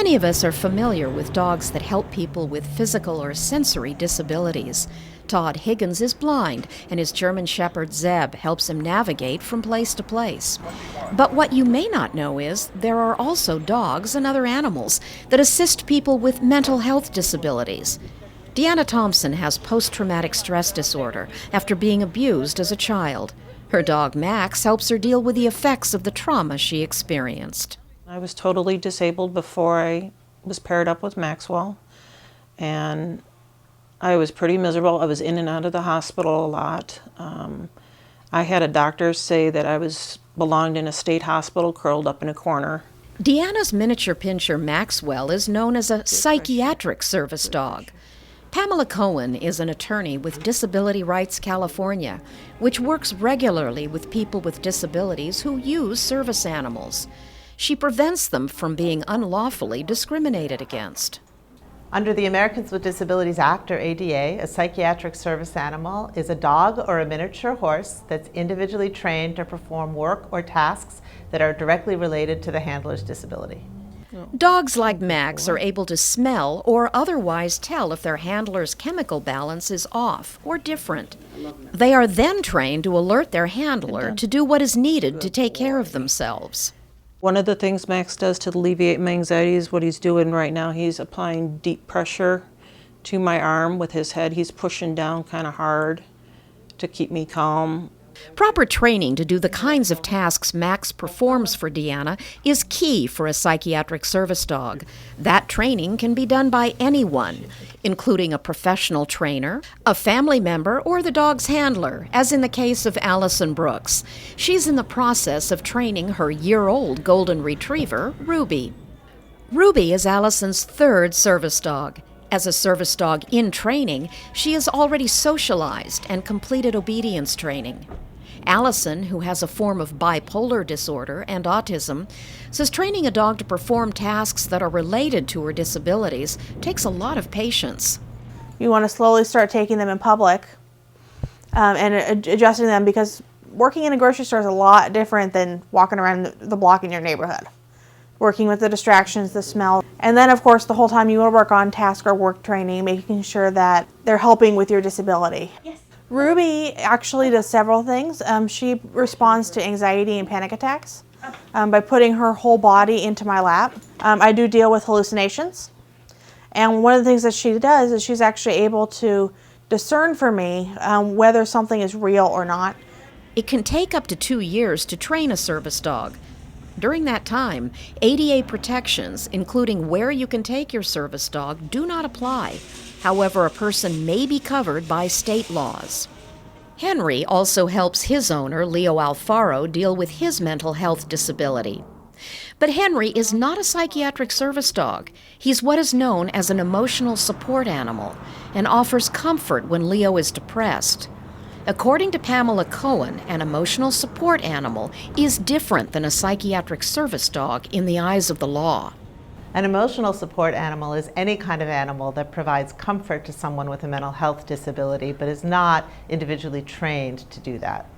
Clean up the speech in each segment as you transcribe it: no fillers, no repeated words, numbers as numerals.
Many of us are familiar with dogs that help people with physical or sensory disabilities. Todd Higgins is blind, and his German Shepherd Zeb helps him navigate from place to place. But what you may not know is there are also dogs and other animals that assist people with mental health disabilities. Deanna Thompson has post-traumatic stress disorder after being abused as a child. Her dog Max helps her deal with the effects of the trauma she experienced. I was totally disabled before I was paired up with Maxwell, and I was pretty miserable. I was in and out of the hospital a lot. I had a doctor say that I belonged in a state hospital curled up in a corner. Deanna's miniature pinscher Maxwell is known as a psychiatric service dog. Pamela Cohen is an attorney with Disability Rights California, which works regularly with people with disabilities who use service animals. She prevents them from being unlawfully discriminated against. Under the Americans with Disabilities Act, or ADA, a psychiatric service animal is a dog or a miniature horse that's individually trained to perform work or tasks that are directly related to the handler's disability. Dogs like Max are able to smell or otherwise tell if their handler's chemical balance is off or different. They are then trained to alert their handler to do what is needed to take care of themselves. One of the things Max does to alleviate my anxiety is what he's doing right now. He's applying deep pressure to my arm with his head. He's pushing down kind of hard to keep me calm. Proper training to do the kinds of tasks Max performs for Deanna is key for a psychiatric service dog. That training can be done by anyone, including a professional trainer, a family member, or the dog's handler, as in the case of Allison Brooks. She's in the process of training her year-old golden retriever, Ruby. Ruby is Allison's third service dog. As a service dog in training, she is already socialized and completed obedience training. Allison, who has a form of bipolar disorder and autism, says training a dog to perform tasks that are related to her disabilities takes a lot of patience. You want to slowly start taking them in public and adjusting them, because working in a grocery store is a lot different than walking around the block in your neighborhood. Working with the distractions, the smell, and then of course the whole time you will work on task or work training, making sure that they're helping with your disability. Yes. Ruby actually does several things. She responds to anxiety and panic attacks by putting her whole body into my lap. I do deal with hallucinations, and one of the things that she does is she's actually able to discern for me whether something is real or not. It can take up to 2 years to train a service dog. During that time, ADA protections, including where you can take your service dog, do not apply. However, a person may be covered by state laws. Henry also helps his owner, Leo Alfaro, deal with his mental health disability. But Henry is not a psychiatric service dog. He's what is known as an emotional support animal and offers comfort when Leo is depressed. According to Pamela Cohen, an emotional support animal is different than a psychiatric service dog in the eyes of the law. An emotional support animal is any kind of animal that provides comfort to someone with a mental health disability, but is not individually trained to do that.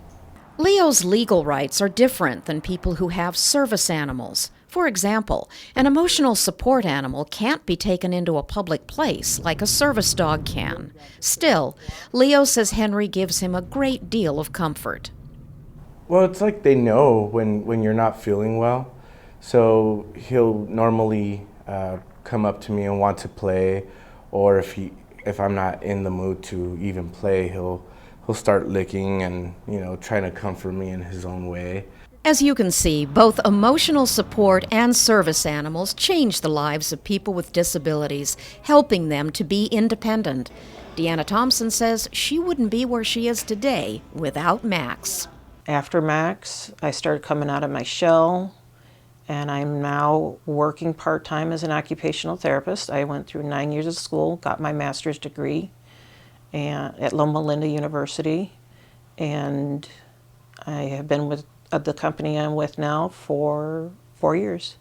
Leo's legal rights are different than people who have service animals. For example, an emotional support animal can't be taken into a public place like a service dog can. Still, Leo says Henry gives him a great deal of comfort. Well, it's like they know when you're not feeling well. So he'll normally come up to me and want to play, or if I'm not in the mood to even play, he'll start licking and trying to comfort me in his own way. As you can see, both emotional support and service animals change the lives of people with disabilities, helping them to be independent. Deanna Thompson says she wouldn't be where she is today without Max. After Max, I started coming out of my shell, and I'm now working part-time as an occupational therapist. I went through 9 years of school, got my master's degree at Loma Linda University, and I have been with the company I'm with now for 4 years.